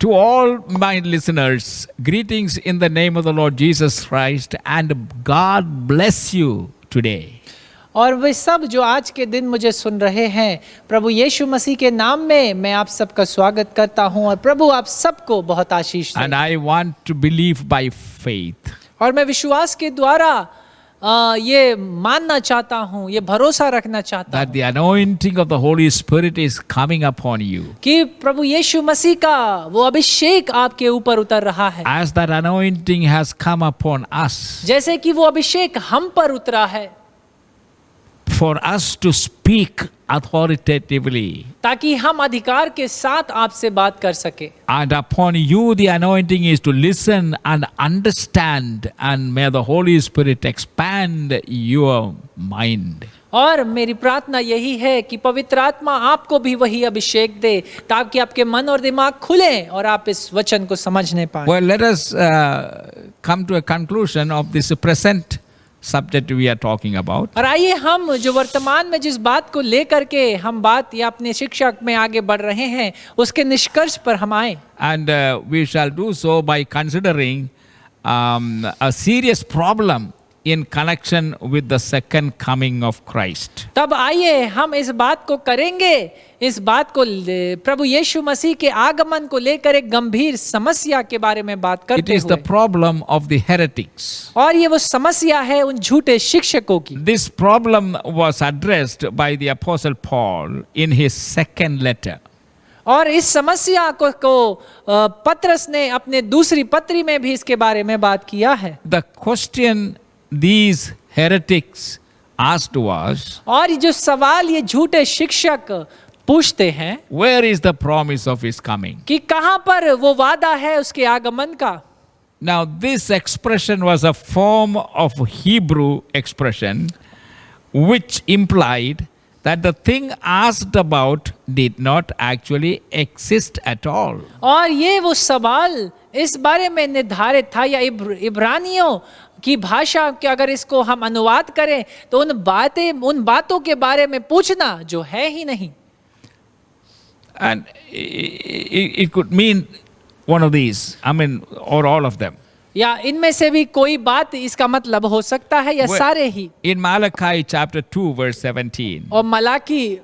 To all my listeners, greetings in the name of the Lord Jesus Christ, and God bless you today. और वे सब जो आज के दिन मुझे सुन रहे हैं, प्रभु यीशु मसीह के नाम में मैं आप सबका स्वागत करता हूं और प्रभु आप सबको बहुत आशीष दे। And I want to believe by faith और मैं विश्वास के द्वारा ये मानना चाहता हूं, ये भरोसा रखना चाहता that हूं the anointing of the Holy Spirit is coming upon you. कि प्रभु यीशु मसीह का वो अभिषेक आपके ऊपर उतर रहा है, As that anointing has come upon us, जैसे कि वो अभिषेक हम पर उतरा है, for us to speak authoritatively. ताकि हम अधिकार के साथ आपसे बात कर सके। And upon you the anointing is to listen and understand, and may the Holy Spirit expand your mind. और मेरी प्रार्थना यही है कि पवित्र आत्मा आपको भी वही अभिषेक दे ताकि आपके मन और दिमाग खुले और आप इस वचन को समझने पाएं। Well, let us come to a conclusion of this present subject we are talking about. और आइए हम जो वर्तमान में जिस बात को लेकर के हम बात या अपने शिक्षा में आगे बढ़ रहे हैं उसके निष्कर्ष पर हम आए। And we shall do so by considering a serious problem in connection with the second coming of Christ. तब आइए हम इस बात को करेंगे, इस बात को प्रभु यीशु मसीह के आगमन को लेकर एक गंभीर समस्या के बारे में बात It करते is the हुए। problem of the heretics. और ये वो समस्या है उन झूठे शिक्षकों की। This problem was addressed by the Apostle Paul in his second letter. और इस समस्या को पत्रस ने अपने दूसरी पत्री में भी इसके बारे में बात किया है। The question these heretics asked was, और जो सवाल ये झूठे शिक्षक पूछते हैं, where is the promise of his coming? कि कहां पर वो वादा है उसके आगमन का। Now this expression was a form of Hebrew expression which implied that the thing asked about did not actually exist at all. और ये वो सवाल इस बारे में निर्धारित था, या इब्रानियों की भाषा के अगर इसको हम अनुवाद करें तो उन बातों के बारे में पूछना जो है ही नहीं। And it could mean one of these, I mean, or all of them. या इनमें से भी कोई बात इसका मतलब हो सकता है या सारे ही। In Malachi chapter 2 verse 17, और मलाकी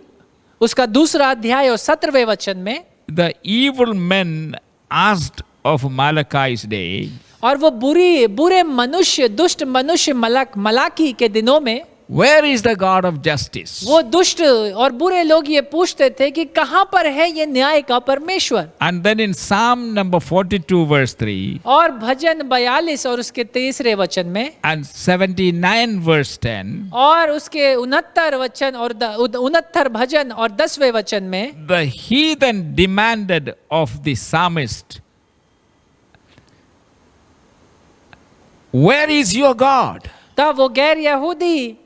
उसका दूसरा अध्याय और 17वें वचन में, the evil men asked of Malachi's day, और वो बुरे मनुष्य, दुष्ट मनुष्य मलाकी के दिनों में, where is the God of justice? वो दुष्ट और बुरे लोग ये पूछते थे कि कहां पर है ये न्याय का परमेश्वर। And then in Psalm number 42 verse 3 और भजन 42 और उसके 3रे वचन में, and 79 verse 10, और उसके 69 वचन और 69 भजन और 10वें वचन में, the heathen demanded of the psalmist, where is your God? तब वो गैर यहूदी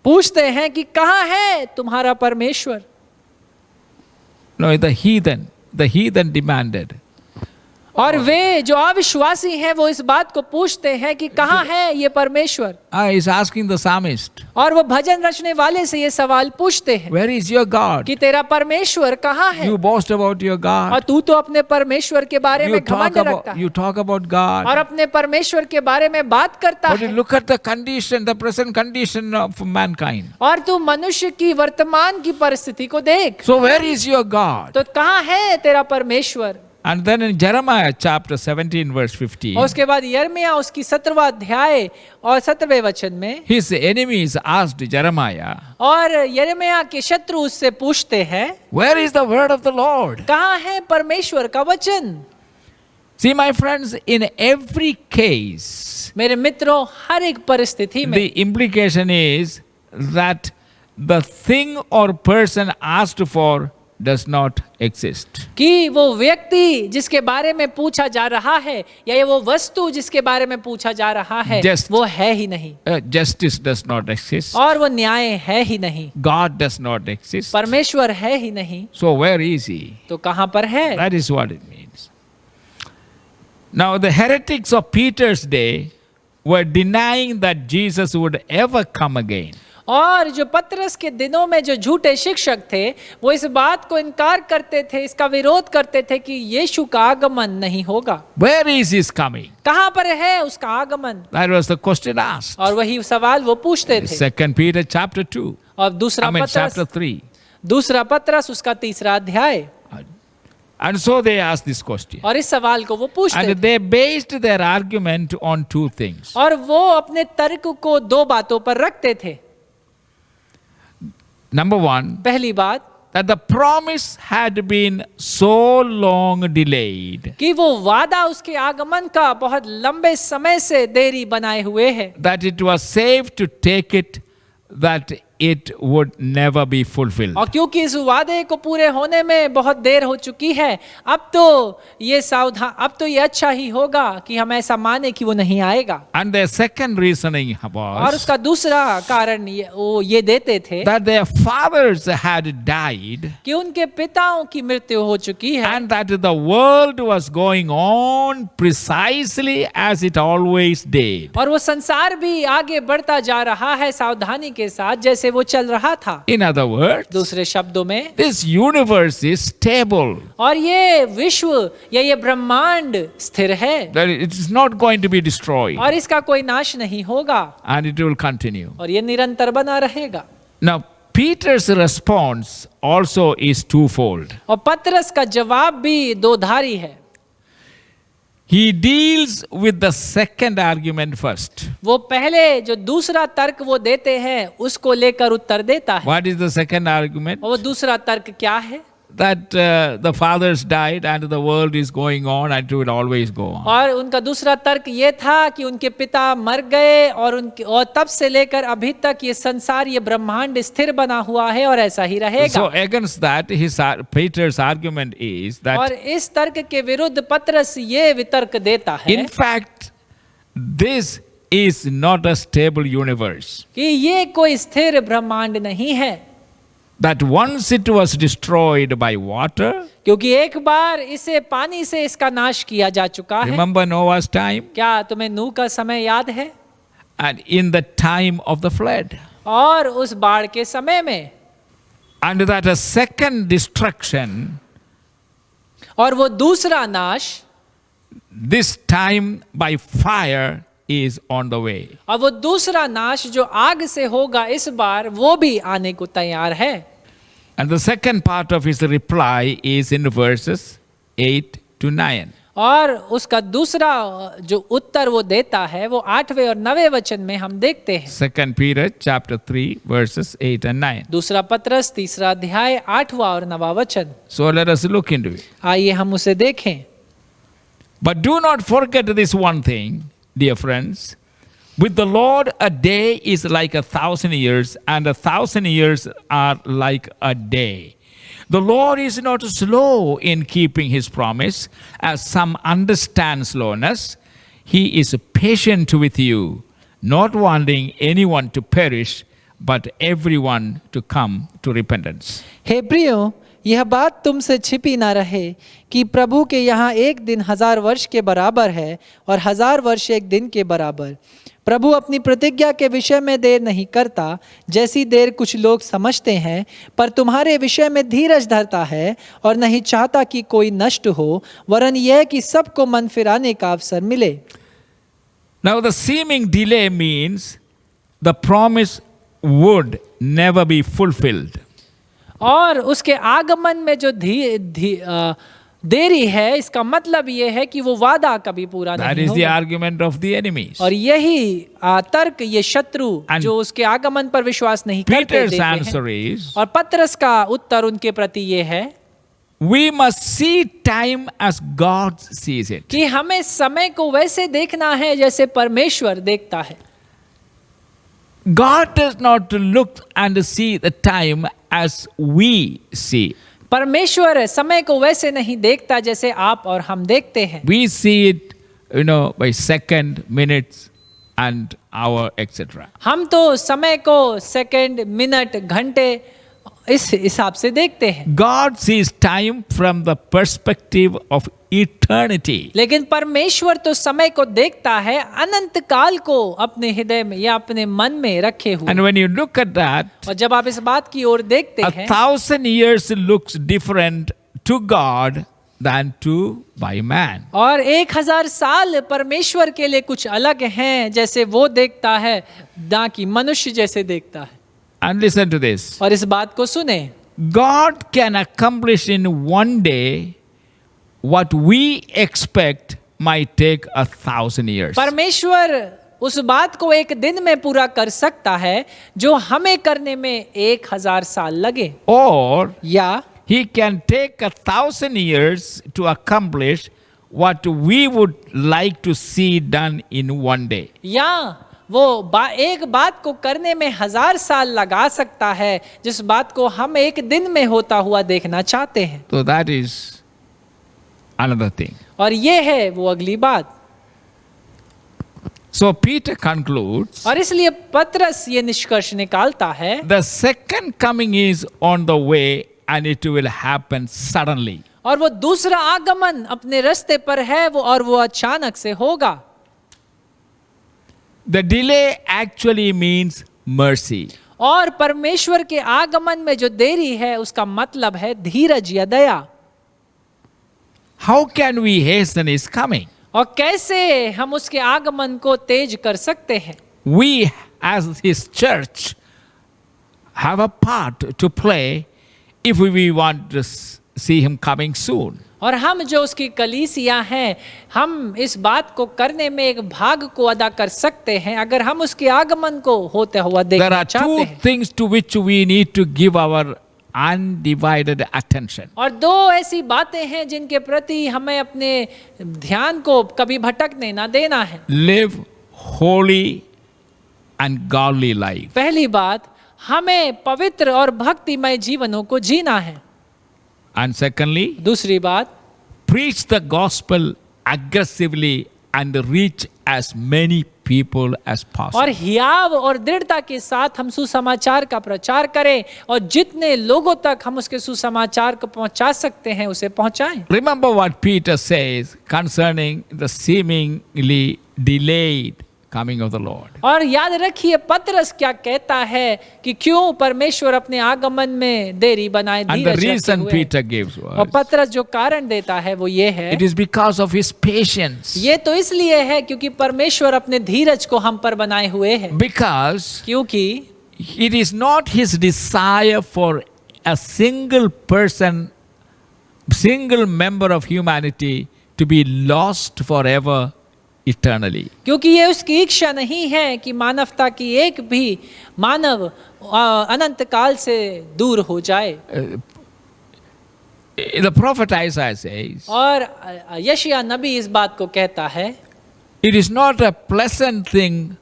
पूछते हैं कि कहां है तुम्हारा परमेश्वर। No, the heathen demanded. और वे जो अविश्वासी हैं वो इस बात को पूछते हैं कि कहां है ये परमेश्वर। Is asking the psalmist, और वो भजन रचने वाले से ये सवाल पूछते हैं where is your God? कि तेरा परमेश्वर कहां है। You boast about your और God. तू तो अपने परमेश्वर के बारे में घमंड रखता है You talk about और God. अपने परमेश्वर के बारे में बात करता But you है, look at the condition, the present condition of mankind. और तू मनुष्य की वर्तमान की परिस्थिति को देख। So where is your God? तो कहां है तेरा परमेश्वर। And then in Jeremiah chapter 17 verse 15, और उसके बाद यिर्मयाह उसकी 17वां अध्याय और 17वें वचन में, his enemies asked Jeremiah, और यिर्मयाह के शत्रु उससे पूछते हैं where is the word of the Lord? कहां है परमेश्वर का वचन। See my friends, in every case, मेरे मित्रों, हर एक परिस्थिति में the implication is that the thing or person asked for does not exist. कि वो व्यक्ति जिसके बारे में पूछा जा रहा है या ये वो वस्तु जिसके बारे में पूछा जा रहा है वो है ही नहीं। Justice does not exist. और वो न्याय है ही नहीं। God does not exist. परमेश्वर है ही नहीं। So where is he? तो कहां पर है? That is what it means. Now the heretics of Peter's day were denying that Jesus would ever come again. और जो पतरस के दिनों में जो झूठे शिक्षक थे वो इस बात को इनकार करते थे, इसका विरोध करते थे कि यीशु का आगमन नहीं होगा। Where is his coming? कहाँ पर है उसका आगमन? That was the question asked. और वही सवाल वो पूछते थे। 2 Peter chapter 2. और दूसरा chapter पतरस 3. उसका 3रा अध्याय। And so they asked this question. और इस सवाल को वो पूछते And थे they based their argument on two things. और वो अपने तर्क को दो बातों पर रखते थे। Number one, पहली बात that the promise had been so long delayed कि वो वादा उसके आगमन का बहुत लंबे समय से देरी बनाए हुए है, that it was safe to take it, that it would never be fulfilled. और क्योंकि इस वादे को पूरे होने में बहुत देर हो चुकी है, अब तो ये अच्छा ही होगा कि हम ऐसा माने कि वो नहीं आएगा। And their second reasoning और was उसका दूसरा कारण वो ये देते थे that their fathers had died कि उनके पिताओं की मृत्यु हो चुकी है and that the world was going on precisely as it always did. और वो संसार भी आगे बढ़ता जा रहा है सावधानी के साथ जैसे वो चल रहा था। In other words, दूसरे शब्दों में this universe is stable. और ये विश्व या ये ब्रह्मांड स्थिर है That it is not going to be destroyed और इसका कोई नाश नहीं होगा and it will continue. और ये निरंतर बना रहेगा। Now, Peter's response also is twofold. और पतरस का जवाब भी दोधारी है। He deals with the second argument first. वो पहले जो दूसरा तर्क वो देते हैं उसको लेकर उत्तर देता है। What is the second argument? और वो दूसरा तर्क क्या है? That the fathers died and the world is going on and it will always go on. और उनका दूसरा तर्क ये था कि उनके पिता मर गए और तब से लेकर अभी तक ये संसार ये ब्रह्मांड स्थिर बना हुआ है और ऐसा ही रहेगा। So against that, Peter's argument is that और इस तर्क के विरुद्ध पतरस ये वितर्क देता है in fact, this is not a stable universe. कि ये कोई स्थिर ब्रह्मांड नहीं है। That once it was destroyed by water, क्योंकि एक बार इसे पानी से इसका नाश किया जा चुका है। remember Noah's time? क्या तुम्हें नूह का समय याद है? And in the time of the flood. और उस बाढ़ के समय में And that a second destruction, और वो दूसरा नाश this time by fire, is on the way. और वो दूसरा नाश जो आग से होगा इस बार वो भी आने को तैयार है। And the second part of his reply is in verses 8 to 9. और उसका दूसरा जो उत्तर वो देता है वो 8वें और 9वें वचन में हम देखते हैं। 2 Peter chapter 3 verses 8 and 9. दूसरा पतरस 3रा अध्याय 8वां और 9वां वचन। So let us look into it. आइए हम उसे देखें। But do not forget this one thing, dear friends. With the Lord, a day is like 1,000 years, and 1,000 years are like a day. The Lord is not slow in keeping his promise, as some understand slowness. He is patient with you, not wanting anyone to perish, but everyone to come to repentance. हे प्रियो, यह बात तुमसे छिपी ना रहे कि प्रभु के यहाँ एक दिन 1000 वर्ष के बराबर है और 1000 वर्ष एक दिन के बराबर। प्रभु अपनी प्रतिज्ञा के विषय में देर नहीं करता, जैसी देर कुछ लोग समझते हैं, पर तुम्हारे विषय में धीरज धरता है और नहीं चाहता कि कोई नष्ट हो, वरन यह कि सबको मन फिराने का अवसर मिले। Now the seeming delay means the promise would never be fulfilled. और उसके आगमन में जो देरी है इसका मतलब ये है कि वो वादा कभी पूरा That नहीं is the होगा। argument of the enemies. और यही तर्क ये शत्रु जो उसके आगमन पर विश्वास नहीं करते Peter's देते answer हैं। is, और पतरस का उत्तर उनके प्रति ये है we must see time as God sees it. कि हमें समय को वैसे देखना है जैसे परमेश्वर देखता है। God does not look and see the time as we see. परमेश्वर समय को वैसे नहीं देखता जैसे आप और हम देखते हैं। We see it, by second, minutes, and hour, etc. हम तो समय को सेकंड, मिनट, घंटे इस हिसाब से देखते हैं। God sees time from the perspective of eternity. लेकिन परमेश्वर तो समय को देखता है अनंत काल को अपने हृदय में या अपने मन में रखे हुए। And when you look at that, और जब आप इस बात की ओर देखते हैं, 1,000 years looks different to God than to by man. और 1000 साल परमेश्वर के लिए कुछ अलग हैं, जैसे वो देखता है ना कि मनुष्य जैसे देखता है। And listen to this. और इस बात को सुने, God can accomplish in one day what we expect might take 1,000 years. परमेश्वर उस बात को एक दिन में पूरा कर सकता है जो हमें करने में 1000 साल लगे, Or या He can take 1,000 years to accomplish what we would like to see done in one day. या वो एक बात को करने में 1000 साल लगा सकता है जिस बात को हम एक दिन में होता हुआ देखना चाहते हैं। So that is another thing. और ये है वो अगली बात। So Peter concludes, और इसलिए पतरस ये निष्कर्ष निकालता है, the second coming is on the way and it will happen suddenly. और वो दूसरा आगमन अपने रास्ते पर है, वो और वो अचानक से होगा। The delay actually means mercy. और परमेश्वर के आगमन में जो देरी है उसका मतलब है धीरज या दया। How can we hasten his coming? और कैसे हम उसके आगमन को तेज कर सकते हैं? We as his church have a part to play if we want to see him coming soon. और हम जो उसकी कलीसिया हैं, हम इस बात को करने में एक भाग को अदा कर सकते हैं अगर हम उसके आगमन को होते हुआ There देखना are चाहते two हैं। things to which we need to give our undivided attention. और दो ऐसी बातें हैं जिनके प्रति हमें अपने ध्यान को कभी भटकने ना देना है। Live holy and godly life. पहली बात, हमें पवित्र और भक्तिमय जीवनों को जीना है। And secondly, दूसरी बात, preach the gospel aggressively and reach as many people as possible. और हियाव और दृढ़ता के साथ हम सुसमाचार का प्रचार करें और जितने लोगों तक हम उसके सुसमाचार को पहुंचा सकते हैं उसे पहुंचाएं। Remember what Peter says concerning the seemingly delayed coming of the Lord. और याद रखिए पतरस क्या कहता है कि क्यों परमेश्वर अपने आगमन में देरी बनाए, And the धीरज रखे reason हुए। Peter gives और was, पतरस जो कारण देता है वो ये है, it is because of his patience. ये तो इसलिए है क्योंकि परमेश्वर अपने धीरज को हम पर बनाए हुए है। Because क्योंकि it is not his desire for a single person, single member of humanity to be lost forever eternally. क्योंकि ये उसकी इच्छा नहीं है कि मानवता की एक भी मानव अनंत काल से दूर हो जाए। The prophet Isaiah says, और यशायाह नबी इस बात को कहता है, it is not a pleasant thing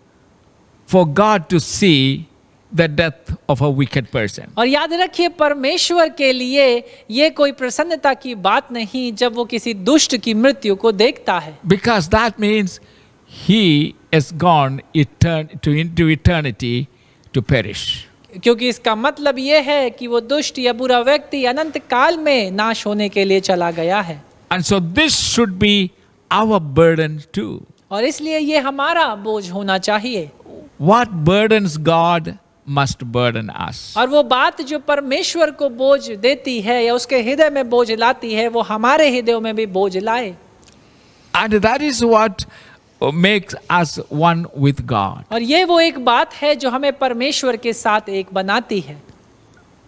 for God to see the death of a wicked person. और याद रखिए परमेश्वर के लिए ये कोई प्रसन्नता की बात नहीं जब वो किसी दुष्ट की मृत्यु को देखता है, Because that means he has gone into eternity to perish. क्योंकि इसका मतलब ये है कि वो दुष्ट या बुरा व्यक्ति अनंत काल में नाश होने के लिए चला गया है। And so this should be our burden too. और इसलिए ये हमारा बोझ होना चाहिए। What burdens God must burden us. और वो बात जो परमेश्वर को बोझ देती है या उसके हृदय में बोझ लाती है, वो हमारे हृदयों में भी बोझ लाए। And that is what makes us one with God. और ये वो एक बात है जो हमें परमेश्वर के साथ एक बनाती है।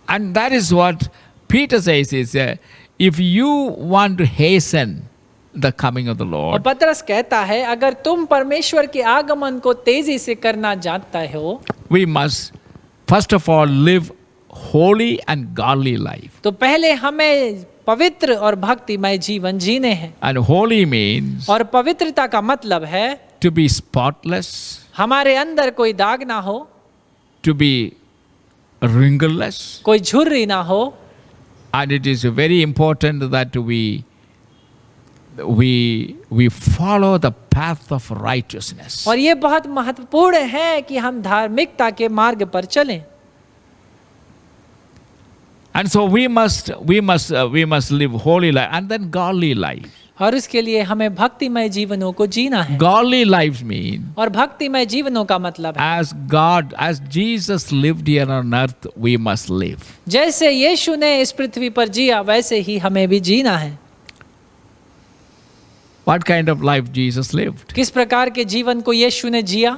And that is what Peter says is, if you want to hasten the coming of the और Lord, पतरस कहता है अगर तुम परमेश्वर के आगमन को तेजी से करना जानता हो, we must first of all live holy and godly life. तो पहले हमें पवित्र और भक्तिमय जीवन जीने हैं। And holy means और पवित्रता का मतलब है to be spotless, हमारे अंदर कोई दाग ना हो, to be wrinkleless. कोई झुर्री ना हो। And it is very important that we follow the path of righteousness. और ये बहुत महत्वपूर्ण है कि हम धार्मिकता के मार्ग पर चलें। And so we must live holy life and then godly life. और उसके लिए हमें भक्तिमय जीवनों को जीना है। Godly lives mean और भक्तिमय जीवनों का मतलब है as Jesus lived here on earth, we must live. जैसे यीशु ने इस पृथ्वी पर जिया वैसे ही हमें भी जीना है। What kind of life Jesus lived? किस प्रकार के जीवन को यीशु ने जिया?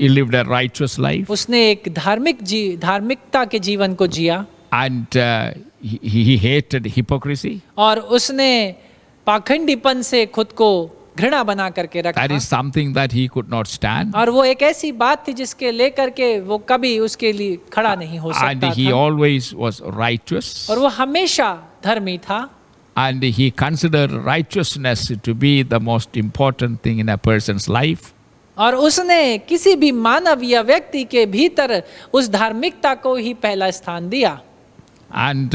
He lived a righteous life. उसने एक धार्मिकता के जीवन को जिया। And he hated hypocrisy. और उसने पाखंडीपन से खुद को घृणा बना करके रखा। That is something that he could not stand. और वो एक ऐसी बात थी जिसके लेकर के वो कभी उसके लिए खड़ा नहीं हो सकता And he था। always was righteous. और वो हमेशा धर्मी था। And he considered righteousness to be the most important thing in a person's life. और उसने किसी भी मानव या व्यक्ति के भीतर उस धार्मिकता को ही पहला स्थान दिया। And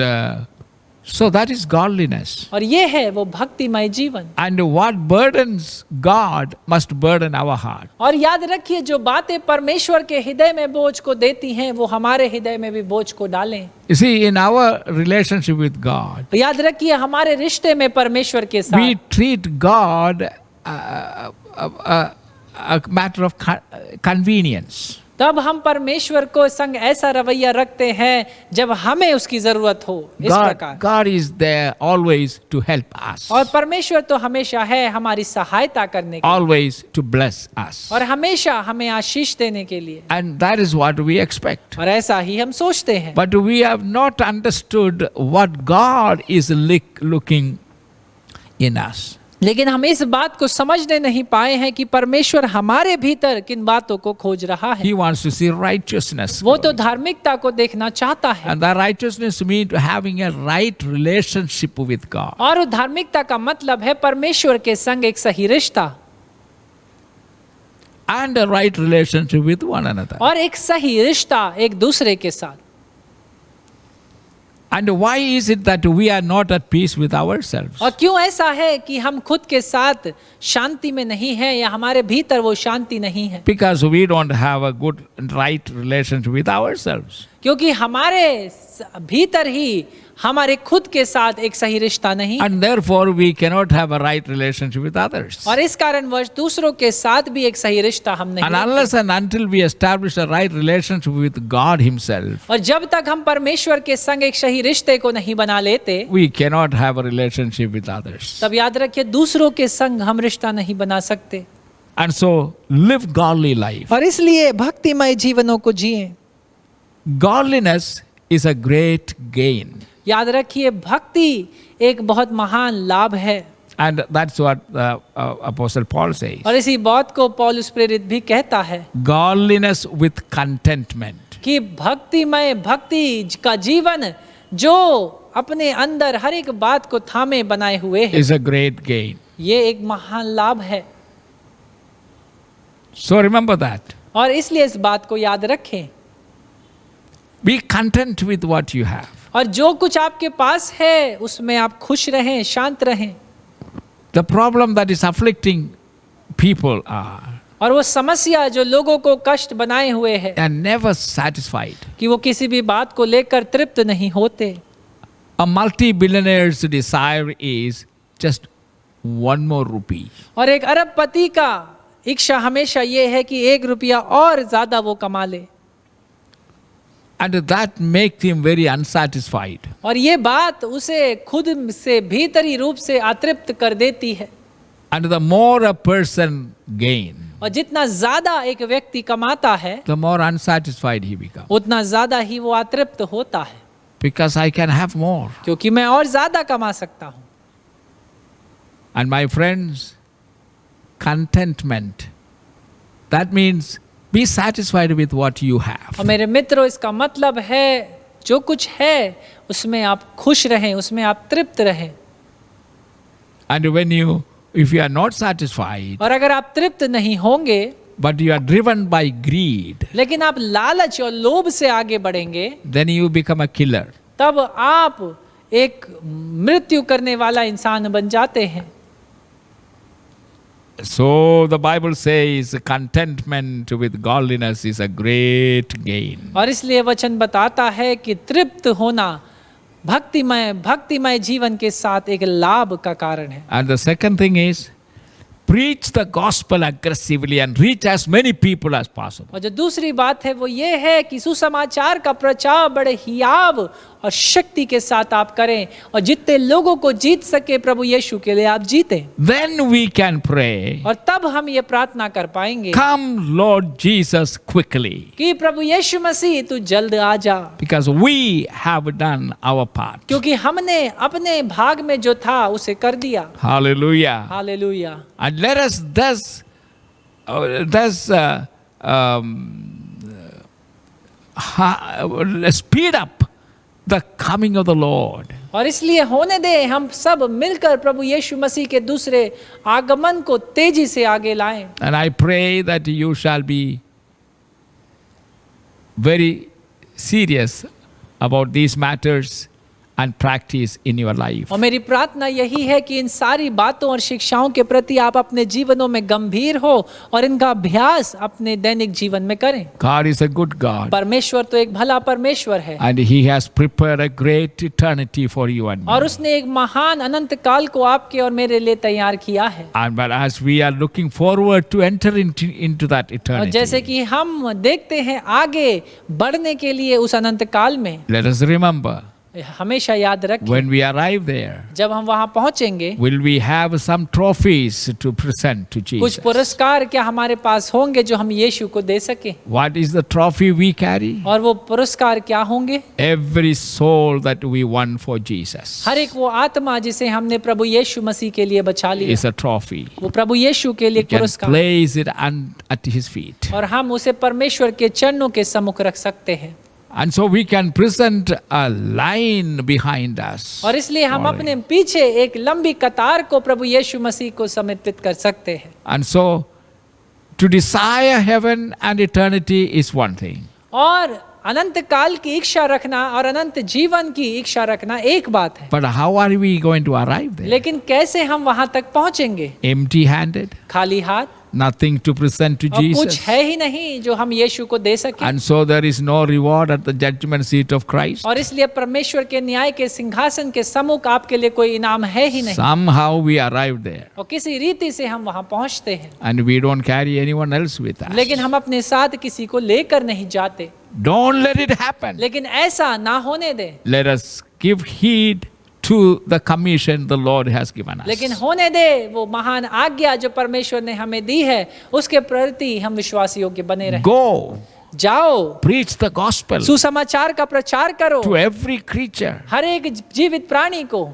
so that is godliness. और ये है वो भक्तिमय जीवन। And what burdens God must burden our heart. और याद रखिए जो बातें परमेश्वर के हृदय में बोझ को देती हैं वो हमारे हृदय में भी बोझ को डालें। You see, in our relationship with God, याद रखिए हमारे रिश्ते में परमेश्वर के साथ we treat God a matter of convenience. तब हम परमेश्वर को संग ऐसा रवैया रखते हैं जब हमें उसकी जरूरत हो। इस प्रकार God is there always to help us. और परमेश्वर तो हमेशा है हमारी सहायता करने के लिए Always to bless us. और हमेशा हमें आशीष देने के लिए। And that is what we expect. और ऐसा ही हम सोचते हैं। But we have not understood what God is looking in us. लेकिन हम इस बात को समझने नहीं पाए हैं कि परमेश्वर हमारे भीतर किन बातों को खोज रहा है। He wants to see righteousness. वो तो धार्मिकता को देखना चाहता है। And that righteousness means having a right relationship with God. और धार्मिकता का मतलब है परमेश्वर के संग एक सही रिश्ता And a right relationship with one another. और एक सही रिश्ता एक दूसरे के साथ। And why is it that we are not at peace with ourselves? और क्यों ऐसा है कि हम खुद के साथ शांति में नहीं हैं या हमारे भीतर वो शांति नहीं है? Because we don't have a good right relationship with ourselves. क्योंकि हमारे भीतर ही हमारे खुद के साथ एक सही रिश्ता नहीं। And therefore we cannot have a right relationship with others. और इस कारणवश दूसरों के साथ भी एक सही रिश्ता हम नहीं And unless and until we establish a right relationship with God Himself, और जब तक हम परमेश्वर के संग एक सही रिश्ते को नहीं बना लेते we cannot have a relationship with others. तब याद रखिए दूसरों के संग हम रिश्ता नहीं बना सकते। And so live godly life. और इसलिए भक्तिमय जीवनों को जिएं। Godliness is a great gain. याद रखिए भक्ति एक बहुत महान लाभ है। And that's what Apostle Paul says. और इसी बात को पौलुस प्रेरित भी कहता है Godliness with contentment. कि भक्तिमय भक्ति का जीवन जो अपने अंदर हर एक बात को थामे बनाए हुए है Is a great gain. ये एक महान लाभ है। So remember that. और इसलिए इस बात को याद रखें। Be content with what you have. और जो कुछ आपके पास है उसमें आप खुश रहें, शांत रहें। The problem that is afflicting people are और वो समस्या जो लोगों को कष्ट बनाए हुए है they are never satisfied. कि वो किसी भी बात को लेकर तृप्त नहीं होते। A multi-billionaire's desire is just one more rupee. और एक अरबपति का इच्छा हमेशा ये है कि 1 रुपया और ज्यादा वो कमा ले। And that makes him very unsatisfied. और ये बात उसे खुद से भीतरी रूप से अतृप्त कर देती है। And the more a person gains, और जितना ज्यादा एक व्यक्ति कमाता है the more unsatisfied he becomes. उतना ज्यादा ही वो अतृप्त होता है। Because I can have more. क्योंकि मैं और ज्यादा कमा सकता हूँ। And my friends, contentment, that means be satisfied with what you have. और मेरे मित्रों इसका मतलब है जो कुछ है उसमें आप खुश रहें, उसमें आप तृप्त रहें। And if you are not satisfied, और अगर आप तृप्त नहीं होंगे but you are driven by greed, लेकिन आप लालच और लोभ से आगे बढ़ेंगे, then you become a killer. तब आप एक मृत्यु करने वाला इंसान बन जाते हैं। So the Bible says contentment with godliness is a great gain. और इसलिए वचन बताता है कि तृप्त होना भक्तिमय जीवन के साथ एक लाभ का कारण है। And the second thing is, preach the gospel aggressively and reach as many people as possible. और जो दूसरी बात है वो ये है कि सुसमाचार का प्रचार बड़े हियाव और शक्ति के साथ आप करें और जितने लोगों को जीत सके प्रभु यीशु के लिए आप जीतें। Then we can pray, और तब हम ये प्रार्थना कर पाएंगे come Lord Jesus quickly, कि प्रभु यीशु मसीह तू जल्द आ जा, because we have done our part. क्योंकि हमने अपने भाग में जो था उसे कर दिया। Hallelujah. Hallelujah. And let us speed up the coming of the Lord. और इसलिए होने दे हम सब मिलकर प्रभु यीशु मसीह के दूसरे आगमन को तेजी से आगे लाएं। And I pray that you shall be very serious about these matters and practice in your life. और मेरी प्रार्थना यही है कि इन सारी बातों और शिक्षाओं के प्रति आप अपने जीवनों में गंभीर हो और इनका अभ्यास अपने दैनिक जीवन में करें। God is a good God, परमेश्वर तो एक भला परमेश्वर है and He has prepared a great eternity for you and me. और उसने एक महान अनंत काल को आपके और मेरे लिए तैयार किया है। And but as we are looking forward to enter into that और जैसे eternity, कि हम देखते हैं आगे बढ़ने के लिए उस अनंत काल में, let us remember, हमेशा याद रखें when we arrive there, जब हम वहां पहुंचेंगे will we have some trophies to present to कुछ Jesus? पुरस्कार क्या हमारे पास होंगे जो हम यीशु को दे सके? What is the trophy we carry? और वो पुरस्कार क्या होंगे? Every soul that we won for Jesus हर एक वो आत्मा जिसे हमने प्रभु यीशु मसीह के लिए बचा लिया, is a trophy. वो प्रभु यीशु के लिए You can पुरस्कार, place it at His feet. और हम उसे परमेश्वर के चरणों के सम्मुख रख सकते हैं। And so we can present a line behind us. और इसलिए हम अपने पीछे एक लंबी कतार को प्रभु यीशु मसीह को समर्पित कर सकते हैं। And so to desire heaven and eternity is one thing. और अनंत काल की इच्छा रखना और अनंत जीवन की इच्छा रखना एक बात है, But how are we going to arrive there? लेकिन कैसे हम वहां तक पहुंचेंगे? Empty handed? खाली हाथ, Nothing to present to और कुछ Jesus? है ही नहीं जो हम यीशु को दे सके। And so there is no reward at the judgment seat of Christ? और इसलिए परमेश्वर के न्याय के सिंहासन के सम्मुख आपके लिए कोई इनाम है ही नहीं। Somehow we arrive there. और किसी रीति से हम वहां पहुंचते हैं, And we don't carry anyone else with us. लेकिन हम अपने साथ किसी को लेकर नहीं जाते। Don't let it happen. लेकिन ऐसा ना होने दे, Let us give heed to the commission the Lord has given us. लेकिन होने दे वो महान आज्ञा जो परमेश्वर ने हमें दी है, उसके प्रति हम विश्वासियों के बने रहें। Go, जाओ, preach the gospel सुसमाचार का प्रचार करो to every creature हर एक जीवित प्राणी को,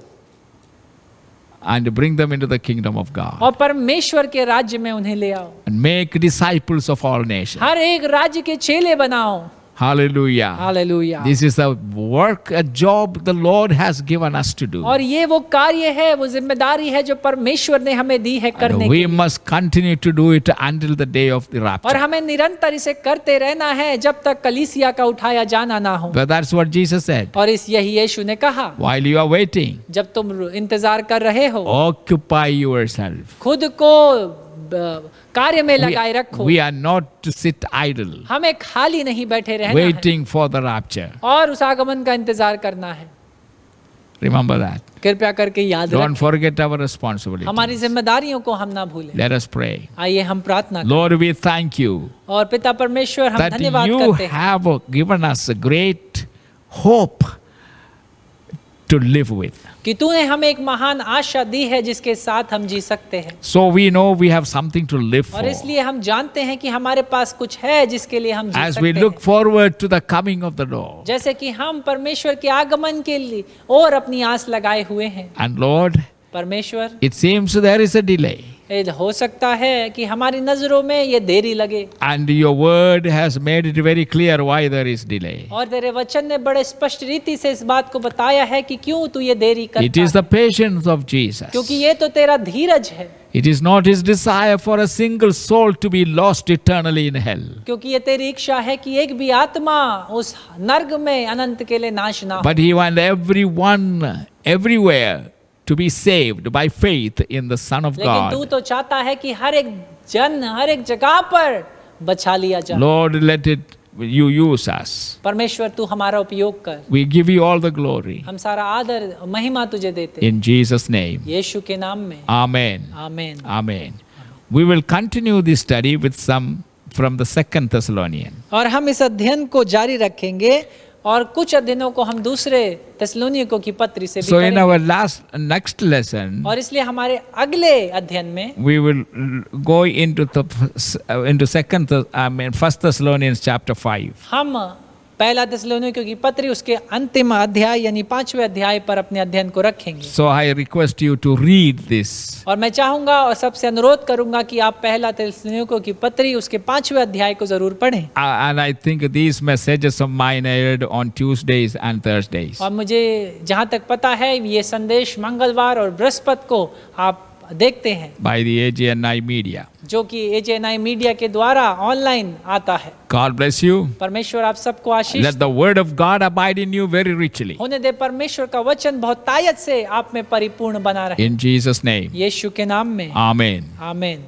and bring them into the kingdom of God. और परमेश्वर के राज्य में उन्हें ले आओ। And make disciples of all nations. हर एक राज्य के चेले बनाओ। Hallelujah. Hallelujah. This is a work, a job the Lord has given us to do. और ये वो कार्य है, वो जिम्मेदारी है जो परमेश्वर ने हमें दी है करने And we की, must continue to do it until the day of the और rapture. हमें निरंतर इसे करते रहना है जब तक कलीसिया का उठाया जाना ना हो। But that's what Jesus said. और इस यही यीशु ने कहा, While you are waiting, जब तुम इंतजार कर रहे हो, occupy yourself. खुद को कार्य में लगाए रखो। We are not to sit idle, हमें खाली नहीं बैठे रहना है waiting for the rapture. और उस आगमन का इंतजार करना है। Remember that. कृपया करके याद Don't रखें, forget our responsibility. हमारी जिम्मेदारियों को हम ना भूलें। Let us pray. आइए हम प्रार्थना करें। Lord, we thank you और पिता परमेश्वर हम that धन्यवाद you करते हैं have given us a great hope to live with. कि तूने हमें एक महान आशा दी है जिसके साथ हम जी सकते हैं। So we know we have something to live और for. इसलिए हम जानते हैं कि हमारे पास कुछ है जिसके लिए हम जी As सकते we look हैं। forward to the coming of the Lord. जैसे कि हम परमेश्वर के आगमन के लिए और अपनी आस लगाए हुए हैं। And Lord, परमेश्वर, it seems there is a delay. ये हो सकता है कि हमारी नजरों में ये देरी लगे, And your word has made it very clear why there is delay. और तेरे वचन ने बड़े स्पष्ट रीति से इस बात को बताया है कि क्यों तू ये देरी It करता is है। the patience of Jesus. क्योंकि ये तो तेरा धीरज है, It is not his desire for a single soul to be lost eternally in hell. क्योंकि ये तेरी इच्छा है कि एक भी आत्मा उस नर्क में अनंत के लिए नाश ना हो, But he wants everyone, everywhere, to be saved by faith in the Son of लेकिन तू God. तो चाहता है कि हर एक जन हर एक जगह पर बचा लिया जाए। Lord, let it you use us. परमेश्वर तू हमारा उपयोग कर, We give you all the glory. हम सारा आदर महिमा तुझे देते हैं In Jesus' name. यीशु के नाम में, Amen. आमीन। Amen. We will continue this study with some from the 2 Thessalonians. और हम इस अध्ययन को जारी रखेंगे और कुछ अध्ययनों को हम दूसरे थिस्सलुनीकियों की पत्री से भी So in करेंगे। our next lesson, और इसलिए हमारे अगले अध्ययन में we will go into 1 Thessalonians chapter 5. हम पहला थिस्सलुनीकियों की पत्री उसके अंतिम अध्याय यानी 5वें अध्याय पर अपने अध्ययन को रखेंगे। So I request you to read this. और मैं चाहूंगा और सबसे अनुरोध करूंगा कि आप पहला थिस्सलुनीकियों की पत्री उसके 5वें अध्याय को जरूर पढ़ें। And I think these messages of mine aired on Tuesdays and Thursdays. और मुझे जहां तक पता है ये संदेश मंगलवार और बृहस्पति को आप देखते हैं By the AGNI media. जो कि AGNI मीडिया के द्वारा ऑनलाइन आता है। God bless you. परमेश्वर आप सबको आशीष Let the word of God abide in you very richly. होने दे। परमेश्वर का वचन बहुत ताकत से आप में परिपूर्ण बना रहे। In Jesus' name. यीशु के नाम में, Amen. आमीन।